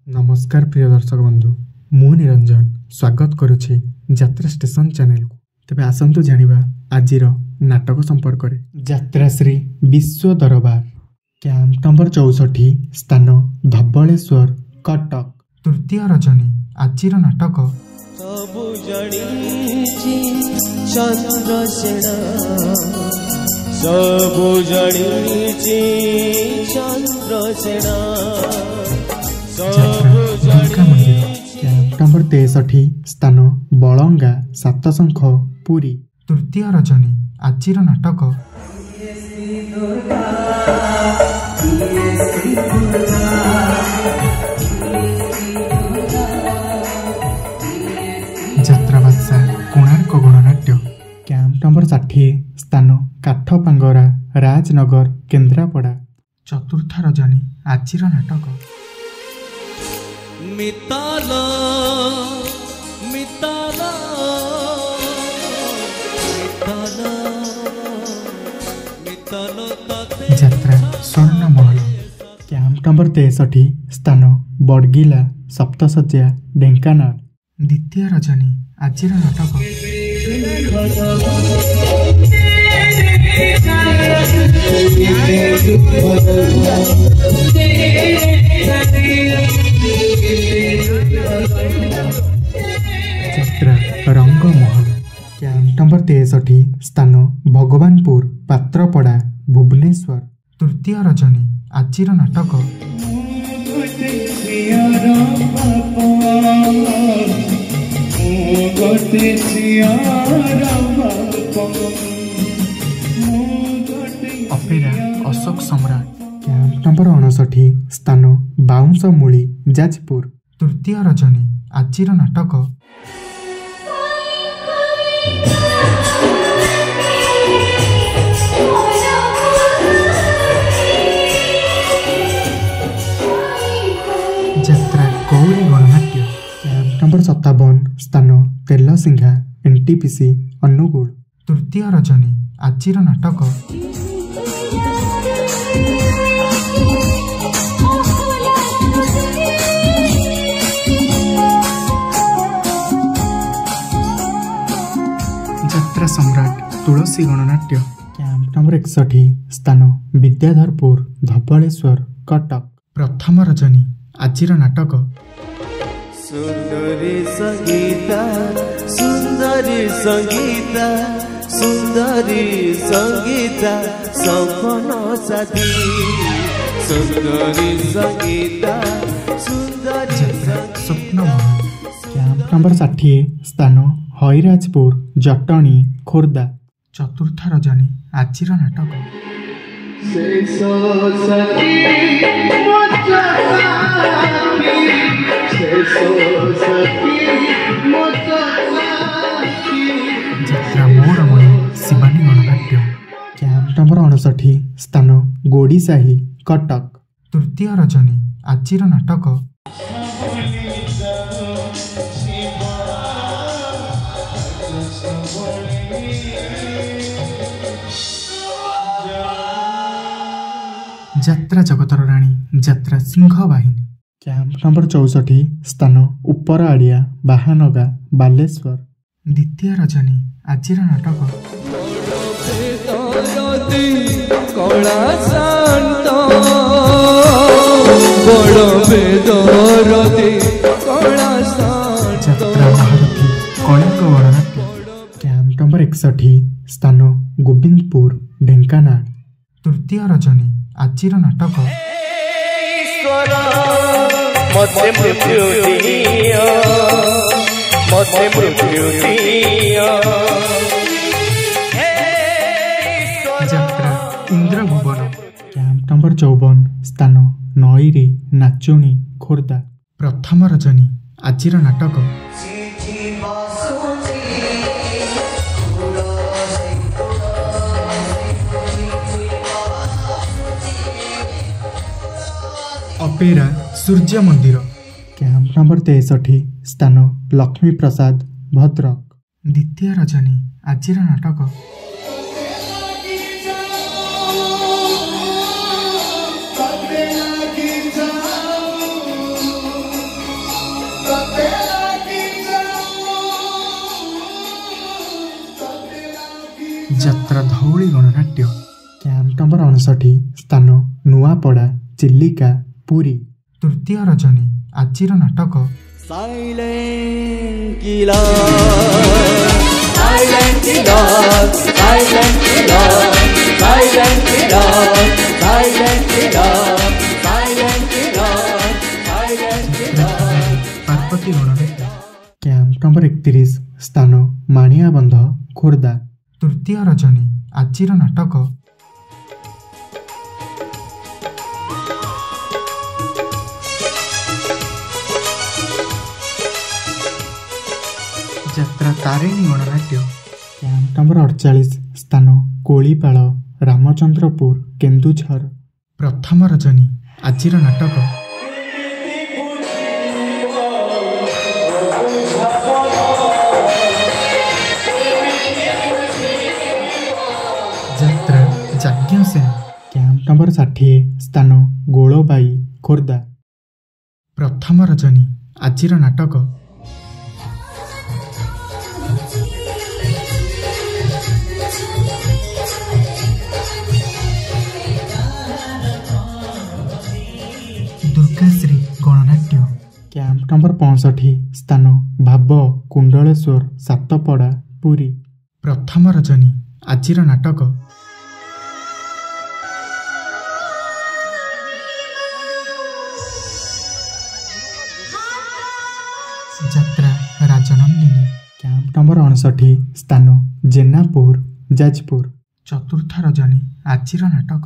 नमस्कार प्रिय दर्शक बंधु मु निरंजन स्वागत करुछि यात्रा स्टेशन चैनल को। तेबे आसंतु जानिबा आजिर नाटक संपर्क रे। यात्राश्री विश्व दरबार कैंप नंबर 64 स्थान धबलेश्वर कटक। तृतीय रजनी आजिर नाटक सबु जणीची चंद्रसेना सबु जणीची चंद्रसेना कैंप नंबर 63 स्थान बलंगा सातशंख पुरी। तृतीय रजनी आजिर नाटक यात्रा बादशाह कोणार्क गणनाट्य। कैंप नंबर 60 स्थान काठपांगरा राजनगर केन्द्रापड़ा। चतुर्थ रजनी आजिर नाटक मिताला मिताला मिताला मिताला ताते यात्रा स्वर्ण महल। कैंप नंबर 63 स्थान बड़गिला सप्तशଯ୍ୟା ढेंकानाल। द्वितीय रजनी आजिर नाटक यात्रा रंग महल। कैंप नंबर 63 स्थान भगवानपुर पात्रपड़ा भुवनेश्वर। तृतीय रजनी आजिर नाटक अपेरा अशोक सम्राट। कैंप नंबर 59 स्थान बाउंशमूली जाजपुर। तृतीय रजनी आजिर नाटक यात्रा गौरी गणनाट्य। कैंप नंबर 57 स्थान तेलसिंघा एनटीपीसी अनुगुल। तृतीय रजनी आजिर नाटक यात्रा सम्राट तुलसी गणनाट्य। कैंप नंबर 61 स्थान विद्याधरपुर धबलेश्वर कटक। प्रथम रजनी आजिर नाटक सुंदरी संगीता सुंदरी संगीता सुंदरी संगीता सपन साथी सुंदरी संगीता सुंदरी स्वप्न महल। कैंप नंबर 60 स्थान हईराजपुर जटणी खोर्धा। चतुर्थ रजनी आजिर नाटक यात्रा मोरमणि शिवानी गणनाट्य। कैंप नंबर 59 स्थान गोड़ीसाही कटक। तृतीय रजनी आजिर नाटक यात्रा जगतर राणी यात्रा सिंह बाहिनी। कैंप नंबर 64 स्थान उपर आड़िया बाहानगा बालेश्वर। द्वितीय रजनी आजिर नाटक यात्रा महारथी कोणार्क गणनाट्य। कैंप नंबर 61 स्थान गोविंदपुर ढेंकानाल। तृतीय रजनी आजिर नाटक यात्रा इंद्रभुवन। कैंप नंबर 54 स्थान नईरी नाचुणी खोर्धा। प्रथम रजनी आजिर नाटक अपेरा सूर्य मंदिर। कैंप नंबर 63 स्थान लक्ष्मी प्रसाद भद्रक। द्वितीय रजनी आजिर नाटक ଯାତ୍ରା ଧଉଳି ଗଣନାଟ୍ୟ କ୍ୟାମ୍ପ ନମ୍ବର 59 ସ୍ଥାନ ନୂଆପଡ଼ା ଚିଲିକା ପୁରୀ। ତୃତୀୟ ରଜନୀ ଆଜିର ନାଟକ Silent killer, silent killer, silent killer, silent killer, silent killer, silent killer, silent killer. Parbati Gananatya camp number 31 ସ୍ଥାନ ମାଣିଆବନ୍ଧ ଖୋର୍ଦ୍ଧା। ତୃତୀୟ ରଜନୀ ଆଜିର ନାଟକ ଯାତ୍ରା ତାରିଣୀ ଗଣନାଟ୍ୟ କ୍ୟାମ୍ପ ନମ୍ବର 48 ସ୍ଥାନ କୋଳିପାଳ ରାମଚନ୍ଦ୍ରପୁର କେନ୍ଦୁଝର। ପ୍ରଥମ ରଜନୀ ଆଜିର ନାଟକ ଯାତ୍ରା ଯାଜ୍ଞସେନ କ୍ୟାମ୍ପ ନମ୍ବର 60 ସ୍ଥାନ ଗୋଳବାଇ ଖୋର୍ଦ୍ଧା। ପ୍ରଥମ ରଜନୀ ଆଜିର ନାଟକ ଦୁର୍ଗାଶ୍ରୀ ଗଣନାଟ୍ୟ କ୍ୟାମ୍ପ ନମ୍ବର 65 ସ୍ଥାନ ଭାବ କୁଣ୍ଡଳେଶ୍ୱର ସାତପଡ଼ା ପୁରୀ। ପ୍ରଥମ ରଜନୀ ଆଜିର ନାଟକ ଯାତ୍ରା ରାଜନନ୍ଦିନୀ କ୍ୟାମ୍ପ ନମ୍ବର 59 ସ୍ଥାନ ଜେନାପୁର ଯାଜପୁର। ଚତୁର୍ଥ ରଜନୀ ଆଜିର ନାଟକ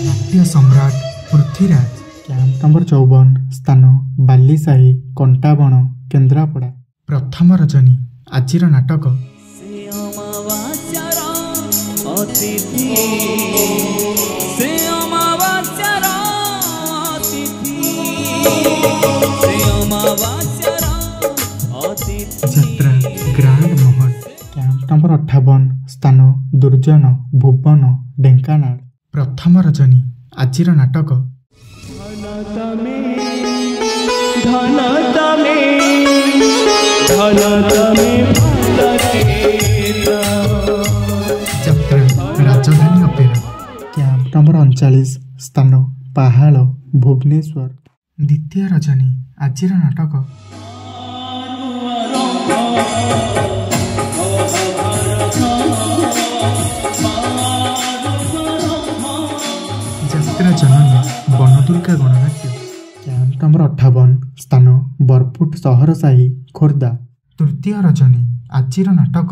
ନାଟ୍ୟ ସମ୍ରାଟ ପୃଥ୍ୱୀରାଜ କ୍ୟାମ୍ପ ନମ୍ବର 54 ସ୍ଥାନ ବାଲିସାହି କଣ୍ଟାବଣ କେନ୍ଦ୍ରାପଡ଼ା। ପ୍ରଥମ ରଜନୀ ଆଜିର ନାଟକ ଯାତ୍ରା ଗ୍ରାଣ୍ଡ ମହଲ କ୍ୟାମ୍ପ ନମ୍ବର 58 ସ୍ଥାନ ଦୁର୍ଜନ ଭୁବନ ଢେଙ୍କାନାଳ। ପ୍ରଥମ ରଜନୀ ଆଜିର ନାଟକ ଯାତ୍ରା ରାଜଧାନୀ ଅପେରା କ୍ୟାମ୍ପ ନମ୍ବର 39 ସ୍ଥାନ ପାହାଳ ଭୁବନେଶ୍ୱର। ଦ୍ୱିତୀୟ ରଜନୀ ଆଜିର ନାଟକ ଯାତ୍ରା ଜନନୀ ବନଦୁର୍ଗା ଗଣନାଟ୍ୟ କ୍ୟାମ୍ପ ନମ୍ବର 58 ସ୍ଥାନ ବରପୁଟ ସହର ସାହି ଖୋର୍ଦ୍ଧା। ତୃତୀୟ ରଜନୀ ଆଜିର ନାଟକ